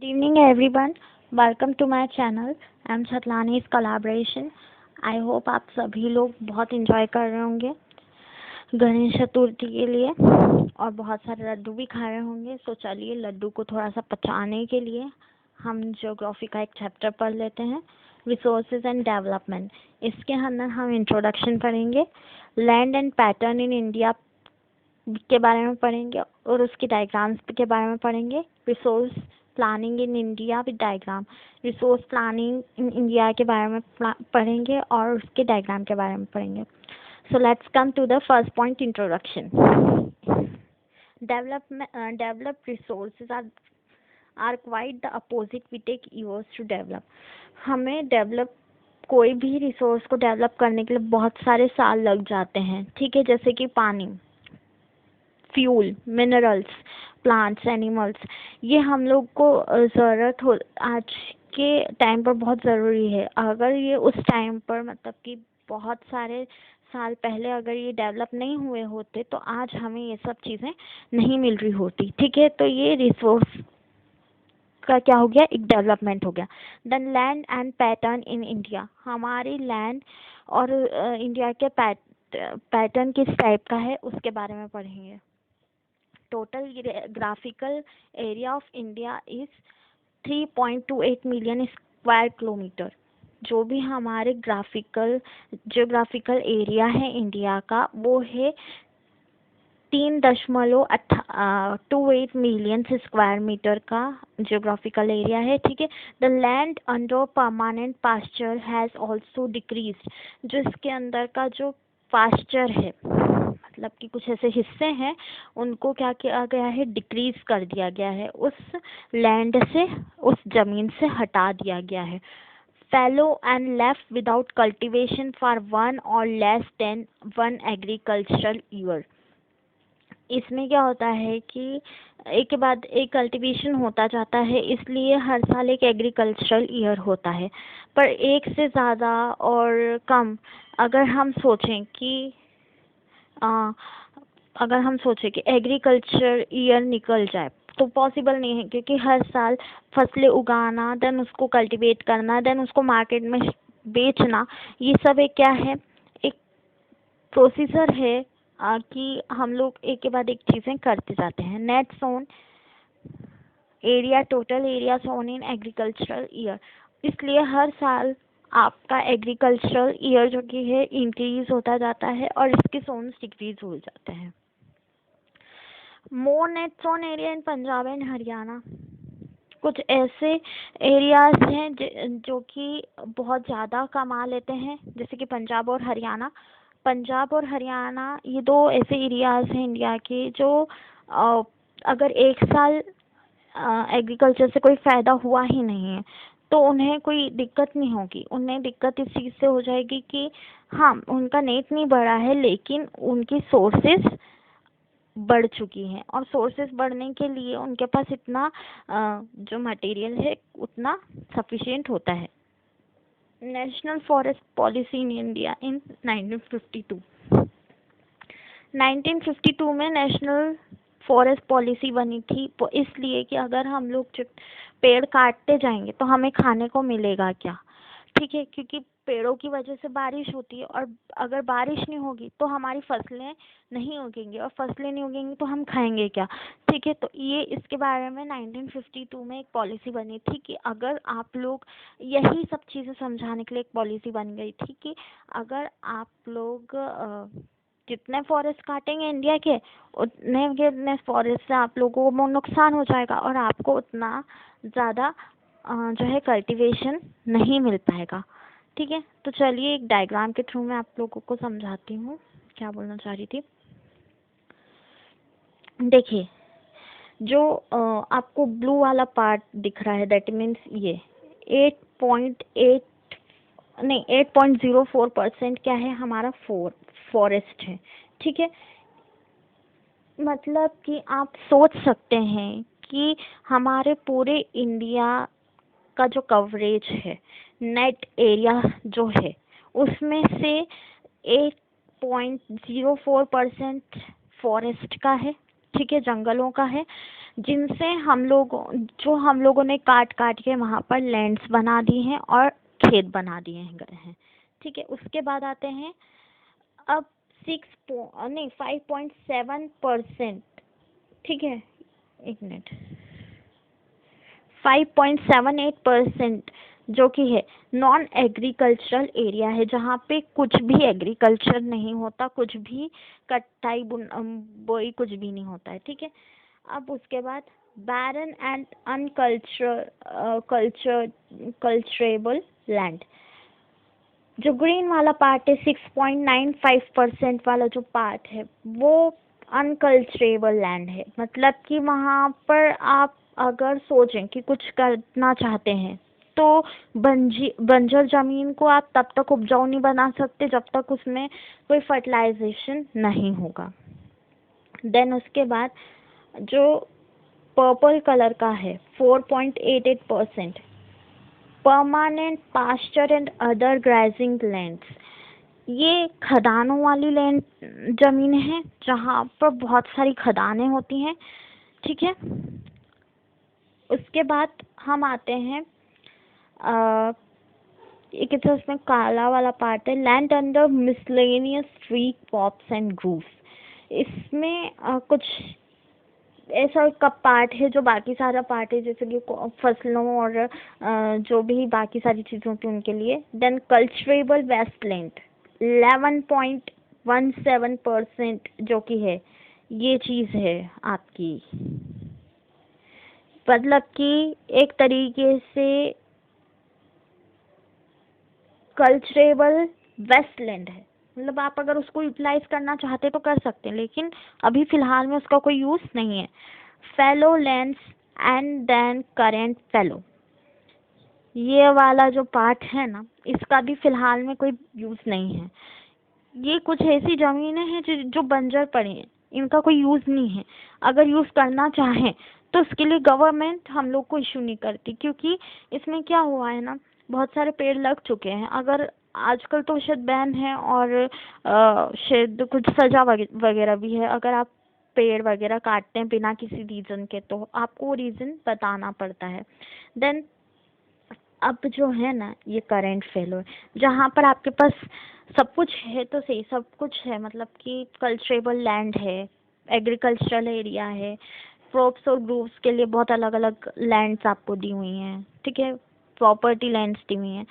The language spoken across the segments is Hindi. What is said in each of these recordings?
Good evening, everyone. Welcome to my channel. I'm Satlani's collaboration. I hope आप सभी लोग बहुत इंजॉय कर रहे होंगे गणेश चतुर्थी के लिए और बहुत सारे लड्डू भी खा रहे होंगे। सो चलिए लड्डू को थोड़ा सा पचाने के लिए हम ज्योग्राफी का एक चैप्टर पढ़ लेते हैं, रिसोर्सेज एंड डेवलपमेंट। इसके अंदर हम इंट्रोडक्शन पढ़ेंगे, land and pattern in India के बारे में पढ़ेंगे और उसकी डायग्राम्स के बारे में पढ़ेंगे। Resource planning in India with diagram, resource planning in India के बारे में पढ़ेंगे और उसके डायग्राम के बारे में पढ़ेंगे। So let's come to the first point, introduction. Develop resources are quite the opposite, we take years to develop. हमें डेवलप कोई भी रिसोर्स को डेवलप करने के लिए बहुत सारे साल लग जाते हैं, ठीक है। जैसे कि पानी, फ्यूल, मिनरल्स, प्लांट्स, एनिमल्स, ये हम लोग को ज़रूरत हो आज के टाइम पर बहुत ज़रूरी है। अगर ये उस टाइम पर मतलब कि बहुत सारे साल पहले अगर ये डेवलप नहीं हुए होते तो आज हमें ये सब चीज़ें नहीं मिल रही होती, ठीक है। तो ये रिसोर्स का क्या हो गया, एक डेवलपमेंट हो गया। Then land and pattern in India, हमारी लैंड और इंडिया के पैटर्न किस टाइप का है उसके बारे में पढ़ेंगे। Total graphical area of India is 3.28 million square kilometre. जो भी हमारे जियोग्राफिकल एरिया है इंडिया का वो है 3.28 मिलियन स्क्वायर मीटर का जियोग्राफिकल एरिया है, ठीक है। The land under permanent pasture has also decrease, जो इसके अंदर का जो पास्चर है मतलब कि कुछ ऐसे हिस्से हैं उनको क्या किया गया है, डिक्रीज कर दिया गया है, उस लैंड से, उस जमीन से हटा दिया गया है। Fallow and left without cultivation for 1 or less than 1 agricultural year. इसमें क्या होता है कि एक के बाद एक कल्टीवेशन होता जाता है, इसलिए हर साल एक एग्रीकल्चरल ईयर होता है। पर एक से ज़्यादा और कम अगर हम सोचें कि एग्रीकल्चर ईयर निकल जाए तो पॉसिबल नहीं है, क्योंकि हर साल फसलें उगाना, देन उसको कल्टीवेट करना, देन उसको मार्केट में बेचना, ये सब एक क्या है, एक प्रोसीजर है कि हम लोग एक के बाद एक चीज़ें करते जाते हैं। Net sown area, total area sown in agricultural year, इसलिए हर साल आपका एग्रीकल्चरल ईयर जो कि है इंक्रीज होता जाता है और इसके सोन्स डिक्रीज हो जाते हैं। More net sown area in Punjab and Haryana, कुछ ऐसे एरियाज हैं जो कि बहुत ज़्यादा कमा लेते हैं, जैसे कि पंजाब और हरियाणा। पंजाब और हरियाणा ये दो ऐसे एरियाज हैं इंडिया के जो अगर एक साल एग्रीकल्चर से कोई फ़ायदा हुआ ही नहीं है तो उन्हें कोई दिक्कत नहीं होगी। उन्हें दिक्कत इस चीज़ से हो जाएगी कि हाँ उनका नेट नहीं बढ़ा है लेकिन उनकी सोर्सेस बढ़ चुकी हैं, और सोर्सेस बढ़ने के लिए उनके पास इतना जो मटेरियल है उतना सफिशिएंट होता है। National forest policy in India in 1952। 1952 में नेशनल फॉरेस्ट पॉलिसी बनी थी, इसलिए कि अगर हम लोग पेड़ काटते जाएंगे तो हमें खाने को मिलेगा क्या, ठीक है। क्योंकि पेड़ों की वजह से बारिश होती है और अगर बारिश नहीं होगी तो हमारी फसलें नहीं उगेंगी और फसलें नहीं उगेंगी तो हम खाएंगे क्या, ठीक है। तो ये इसके बारे में 1952 में एक पॉलिसी बनी थी कि अगर आप लोग, यही सब चीज़ें समझाने के लिए एक पॉलिसी बन गई थी कि अगर आप लोग जितने फॉरेस्ट काटेंगे इंडिया के उतने फॉरेस्ट से आप लोगों को नुकसान हो जाएगा और आपको उतना ज़्यादा जो है कल्टीवेशन नहीं मिल पाएगा, ठीक है। तो चलिए एक डायग्राम के थ्रू मैं आप लोगों को समझाती हूँ क्या बोलना चाह रही थी। देखिए जो आपको ब्लू वाला पार्ट दिख रहा है दैट मीन्स ये 8.04% क्या है, हमारा फॉरेस्ट है, ठीक है। मतलब कि आप सोच सकते हैं कि हमारे पूरे इंडिया का जो कवरेज है, नेट एरिया जो है, उसमें से 8.04% फॉरेस्ट का है, ठीक है, जंगलों का है। जिनसे हम लोगों ने काट काट के वहाँ पर लैंड्स बना दी हैं और खेत बना दिए हैं। ठीक है, उसके बाद आते हैं अब 5.7%। ठीक है, एक मिनट, 5.78% जो कि है नॉन एग्रीकल्चरल एरिया है, जहाँ पे कुछ भी एग्रीकल्चर नहीं होता, कुछ भी कटाई बोई कुछ भी नहीं होता है। ठीक है, अब उसके बाद बैरन एंड कल्चरेबल लैंड, जो ग्रीन वाला पार्ट है 6.95% वाला जो पार्ट है वो अनकल्चरेबल लैंड है। मतलब कि वहाँ पर आप अगर सोचें कि कुछ करना चाहते हैं तो बंजर जमीन को आप तब तक उपजाऊ नहीं बना सकते जब तक उसमें कोई फर्टिलाइजेशन नहीं होगा। देन उसके बाद जो पर्पल कलर का है 4.88%, permanent pasture and other grazing lands, ये खदानों वाली लैंड जमीन है जहाँ पर बहुत सारी खदानें होती हैं। ठीक है, उसके बाद हम आते हैं एक तो उसमें काला वाला पार्ट है land under miscellaneous tree crops and groves. इसमें कुछ ऐसा का पार्ट है जो बाकी सारा पार्ट है, जैसे कि फसलों और जो भी बाकी सारी चीज़ें होती हैं उनके लिए। देन कल्चरेबल वेस्टलैंड 11.17% जो कि है ये चीज़ है आपकी, मतलब कि एक तरीके से कल्चरेबल वेस्टलैंड है। मतलब आप अगर उसको यूटिलाइज करना चाहते तो कर सकते हैं, लेकिन अभी फ़िलहाल में उसका कोई यूज़ नहीं है। Fallow lands and then current fallow, ये वाला जो पार्ट है ना, इसका भी फ़िलहाल में कोई यूज़ नहीं है। ये कुछ ऐसी ज़मीनें हैं जो बंजर पड़ी हैं, इनका कोई यूज़ नहीं है। अगर यूज़ करना चाहें तो उसके लिए गवर्नमेंट हम लोग को इशू नहीं करती, क्योंकि इसमें क्या हुआ है ना, बहुत सारे पेड़ लग चुके हैं। अगर आजकल तो शायद बैन है और शायद कुछ सज़ा वगैरह भी है अगर आप पेड़ वगैरह काटते हैं बिना किसी रीज़न के, तो आपको वो रीज़न बताना पड़ता है। देन अब जो है ना ये करेंट फेलो है, जहाँ पर आपके पास सब कुछ है तो सही, सब कुछ है, मतलब कि कल्चरेबल लैंड है, एग्रीकल्चरल एरिया है, क्रॉप्स और ग्रूव्स के लिए बहुत अलग अलग लैंड्स आपको दी हुई हैं। ठीक है, प्रॉपर्टी लैंड्स दी हुई हैं,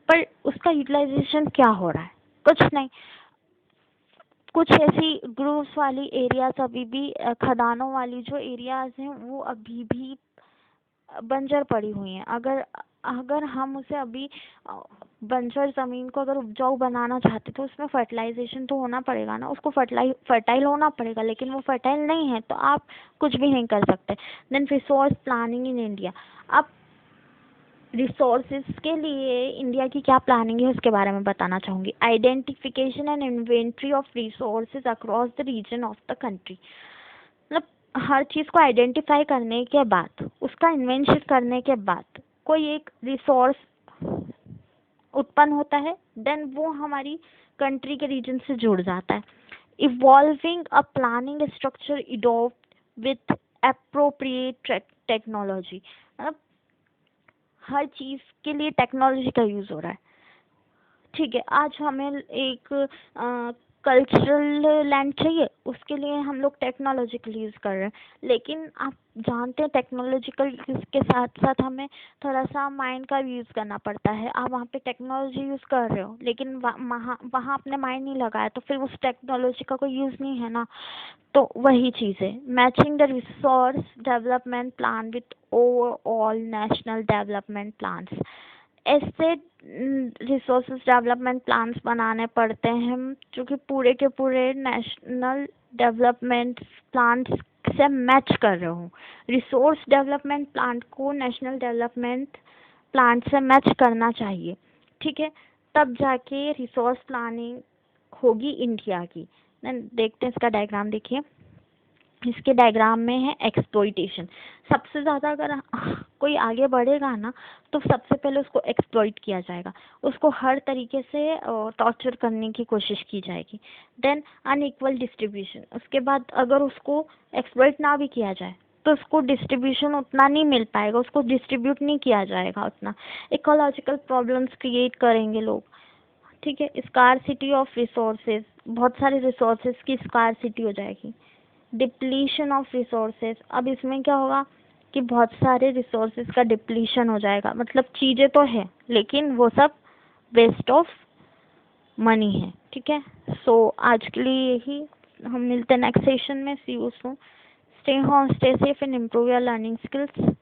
पर उसका यूटिलाइजेशन क्या हो रहा है? कुछ नहीं। कुछ ऐसी ग्रूव्स वाली एरियाज अभी भी खदानों वाली जो एरियाज हैं वो अभी भी बंजर पड़ी हुई हैं। अगर अगर हम उसे अभी बंजर ज़मीन को अगर उपजाऊ बनाना चाहते तो उसमें फर्टिलाइजेशन तो होना पड़ेगा ना, उसको फर्टाइल होना पड़ेगा, लेकिन वो फर्टाइल नहीं है तो आप कुछ भी नहीं कर सकते। Then resource planning in India, अब रिसोर्सेज के लिए इंडिया की क्या प्लानिंग है उसके बारे में बताना चाहूँगी। Identification and inventory of resources across the region of the country, मतलब हर चीज़ को आइडेंटिफाई करने के बाद, उसका इन्वेंशन करने के बाद कोई एक रिसोर्स उत्पन्न होता है, देन वो हमारी कंट्री के रीजन से जुड़ जाता है। Evolving a planning structure adopt with appropriate technology, मतलब हर चीज़ के लिए टेक्नोलॉजी का यूज़ हो रहा है। ठीक है, आज हमें एक कल्चरल लैंड चाहिए, उसके लिए हम लोग टेक्नोलॉजिकल यूज़ कर रहे हैं, लेकिन आप जानते हैं टेक्नोलॉजिकल के साथ साथ हमें थोड़ा सा माइंड का भी यूज़ करना पड़ता है। आप वहाँ पे टेक्नोलॉजी यूज़ कर रहे हो लेकिन वहाँ अपने माइंड नहीं लगाया तो फिर उस टेक्नोलॉजी का कोई यूज़ नहीं है ना। तो वही चीज़ है, matching the resource development plan with overall national development plans. ऐसे रिसोर्सेज डेवलपमेंट प्लान्स बनाने पड़ते हैं जो कि पूरे के पूरे नेशनल डेवलपमेंट प्लान्स से मैच कर रहे हूँ। रिसोर्स डेवलपमेंट प्लान को नेशनल डेवलपमेंट प्लान से मैच करना चाहिए। ठीक है, तब जाके रिसोर्स प्लानिंग होगी इंडिया की। देखते हैं इसका डायग्राम, देखिए इसके डायग्राम में है एक्सप्लॉइटेशन। सबसे ज़्यादा अगर कोई आगे बढ़ेगा ना तो सबसे पहले उसको एक्सप्लॉइट किया जाएगा, उसको हर तरीके से टॉर्चर करने की कोशिश की जाएगी। देन अनइक्वल डिस्ट्रीब्यूशन, उसके बाद अगर उसको एक्सप्लॉइट ना भी किया जाए तो उसको डिस्ट्रीब्यूशन उतना नहीं मिल पाएगा, उसको डिस्ट्रीब्यूट नहीं किया जाएगा उतना। इकोलॉजिकल प्रॉब्लम्स क्रिएट करेंगे लोग, ठीक है। स्कार्सिटी ऑफ रिसोर्सेज, बहुत सारे रिसोर्सेज की स्कार्सिटी हो जाएगी। डिप्लीशन ऑफ रिसोर्सेज, अब इसमें क्या होगा कि बहुत सारे रिसोर्सेज का डिप्लीशन हो जाएगा, मतलब चीज़ें तो है लेकिन वो सब वेस्ट ऑफ मनी है, ठीक है। सो आज के लिए यही, हम मिलते हैं नेक्स्ट सेशन में। See you soon, stay home, stay safe and improve your learning skills.